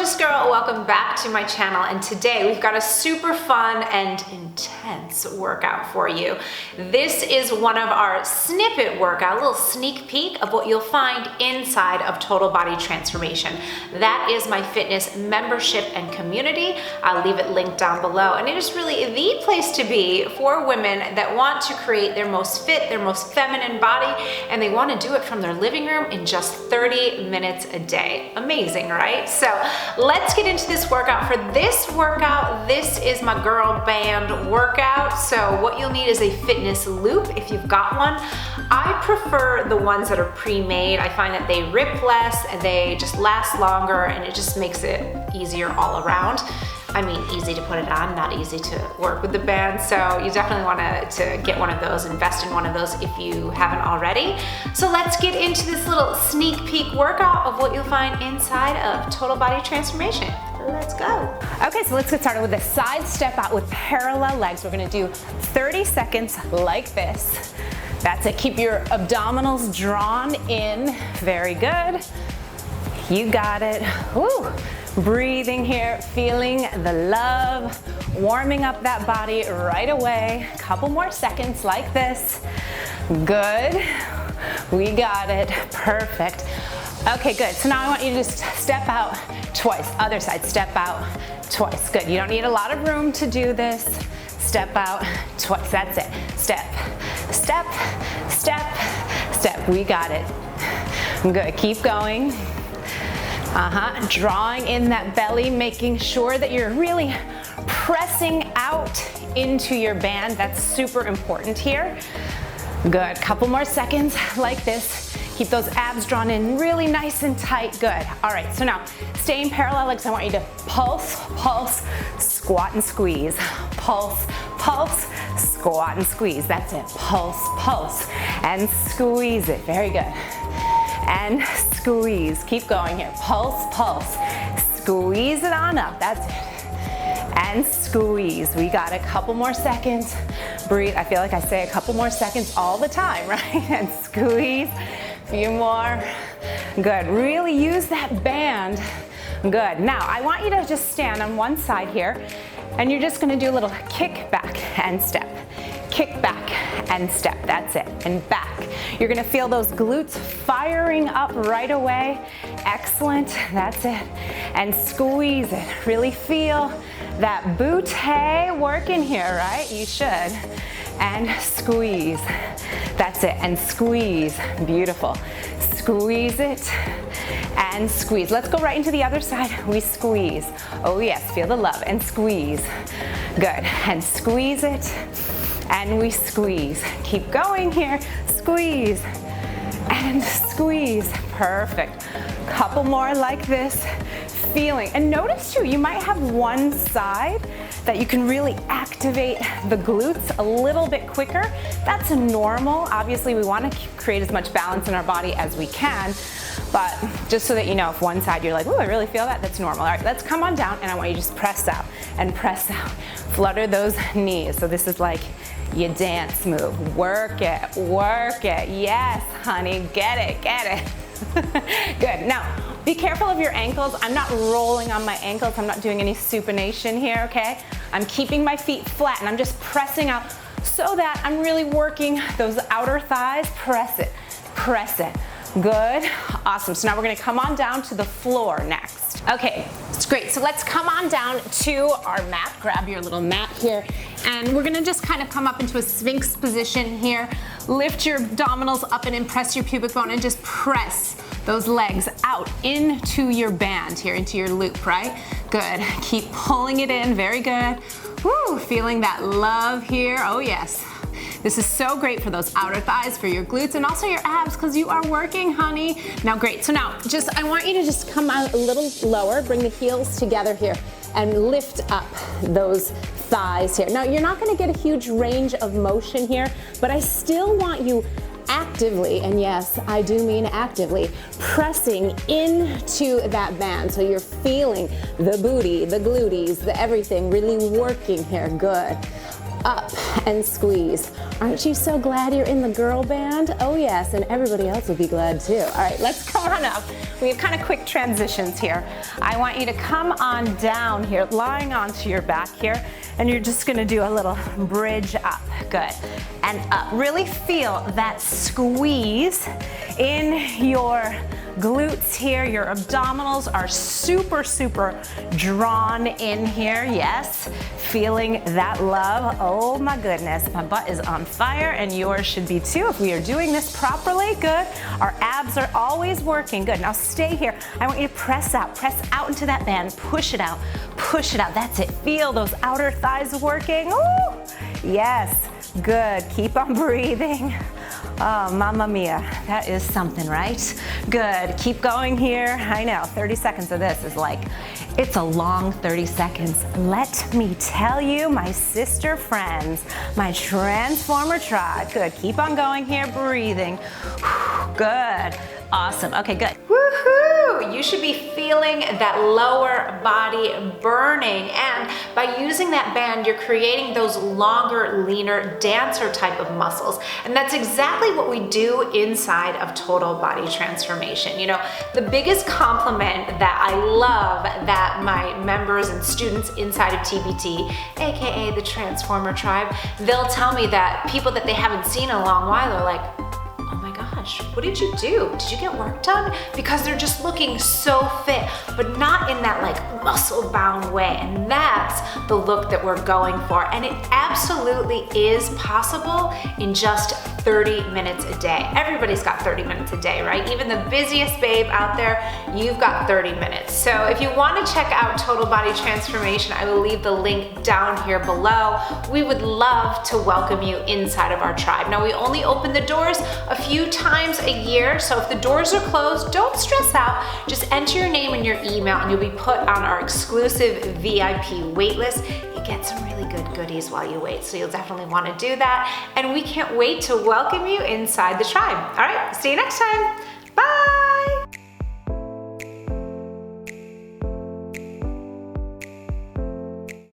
gorgeous girl, welcome back to my channel, and today we've got a super fun and intense workout for you. This is one of our snippet workout, a little sneak peek of what you'll find inside of Total Body Transformation. That is my fitness membership and community. I'll leave it linked down below, and it is really the place to be for women that want to create their most fit, their most feminine body, and they want to do it from their living room in just 30 minutes a day. Amazing, right? So let's get into this workout. For this workout, this is my girl band workout. So what you'll need is a fitness loop if you've got one. I prefer the ones that are pre-made. I find that they rip less, they just last longer, and it just makes it easier all around. I mean, easy to put it on, not easy to work with the band. So you definitely want to get one of those, invest in one of those if you haven't already. So let's get into this little sneak peek workout of what you'll find inside of Total Body Transformation. Let's go. Okay, so let's get started with a side step out with parallel legs. We're gonna do 30 seconds like this. That's it, keep your abdominals drawn in. Very good. You got it. Woo. Breathing here, feeling the love, warming up that body right away. Couple more seconds like this. Good. We got it. Perfect. Okay, good. So now I want you to just step out twice. Other side, step out twice. Good. You don't need a lot of room to do this. Step out twice. That's it. Step, step, step, step. We got it. Good. Keep going. Drawing in that belly, making sure that you're really pressing out into your band. That's super important here. Good, couple more seconds like this. Keep those abs drawn in really nice and tight. Good. All right, so now stay in parallel legs. I want you to pulse, pulse, squat and squeeze. Pulse, pulse, squat and squeeze. That's it. Pulse, pulse, and squeeze it. Very good. And squeeze. Keep going here. Pulse, pulse. Squeeze it on up. That's it. And squeeze. We got a couple more seconds. Breathe. I feel like I say a couple more seconds all the time, right? And squeeze. A few more. Good. Really use that band. Good. Now, I want you to just stand on one side here, and you're just going to do a little kick back and step. Kick back and step. That's it. And back. You're gonna feel those glutes firing up right away. Excellent. That's it. And squeeze it. Really feel that booty working here, right? You should. And squeeze. That's it. And squeeze. Beautiful. Squeeze it and squeeze. Let's go right into the other side. We squeeze. Oh yes, feel the love. And squeeze. Good. And squeeze it. And we squeeze. Keep going here. Squeeze and squeeze. Perfect. Couple more like this. Feeling. And notice too, you might have one side that you can really activate the glutes a little bit quicker. That's normal. Obviously, we want to create as much balance in our body as we can. But just so that you know, if one side you're like, oh, I really feel that, that's normal. All right, let's come on down, and I want you to just press out and press out. Flutter those knees. So this is like your dance move. Work it, work it. Yes, honey, get it, get it. Good. Now, be careful of your ankles. I'm not rolling on my ankles. I'm not doing any supination here, okay? I'm keeping my feet flat, and I'm just pressing out so that I'm really working those outer thighs. Press it, press it. Good, awesome. So now we're gonna come on down to the floor next. Okay, it's great. So let's come on down to our mat. Grab your little mat here. And we're gonna just kind of come up into a Sphinx position here. Lift your abdominals up and then press your pubic bone and just press those legs out into your band here, into your loop, right? Good, keep pulling it in, very good. Woo, feeling that love here, oh yes. This is so great for those outer thighs, for your glutes, and also your abs, because you are working, honey. Now, great. So now, I want you to just come out a little lower, bring the heels together here, and lift up those thighs here. Now, you're not going to get a huge range of motion here, but I still want you actively, and yes, I do mean actively, pressing into that band. So you're feeling the booty, the glutees, the everything really working here. Good. Up and squeeze. Aren't you so glad you're in the girl band? Oh yes, and everybody else will be glad too. All right, let's come on up. We have kind of quick transitions here. I want you to come on down here, lying onto your back here, and you're just gonna do a little bridge up. Good. And up. Really feel that squeeze in your glutes here. Your abdominals are super, super drawn in here. Yes. Feeling that love. Oh my goodness. My butt is on fire and yours should be too if we are doing this properly. Good. Our abs are always working. Good. Now stay here. I want you to press out into that band. Push it out. Push it out. That's it. Feel those outer thighs working. Ooh. Yes. Good. Keep on breathing. Oh, mamma mia. That is something, right? Good. Keep going here. I know, 30 seconds of this is like, it's a long 30 seconds. Let me tell you, my sister friends, my Transformer tribe. Good. Keep on going here, breathing. Good. Awesome. Okay, good. Woohoo! You should be feeling that lower body burning, and by using that band, you're creating those longer, leaner, dancer type of muscles. And that's exactly what we do inside of Total Body Transformation. You know, the biggest compliment that I love that my members and students inside of TBT, aka the Transformer tribe, they'll tell me that people that they haven't seen in a long while are like, what did you do? Did you get work done? Because they're just looking so fit, but not in that like muscle bound way. And that's the look that we're going for. And it absolutely is possible in just 30 minutes a day. Everybody's got 30 minutes a day, right? Even the busiest babe out there, you've got 30 minutes. So if you want to check out Total Body Transformation, I will leave the link down here below. We would love to welcome you inside of our tribe. Now, we only open the doors a few times a year, so if the doors are closed, don't stress out. Just enter your name and your email and you'll be put on our exclusive VIP waitlist. You get some really good goodies while you wait, so you'll definitely want to do that. And we can't wait to welcome you inside the tribe. All right, see you next time.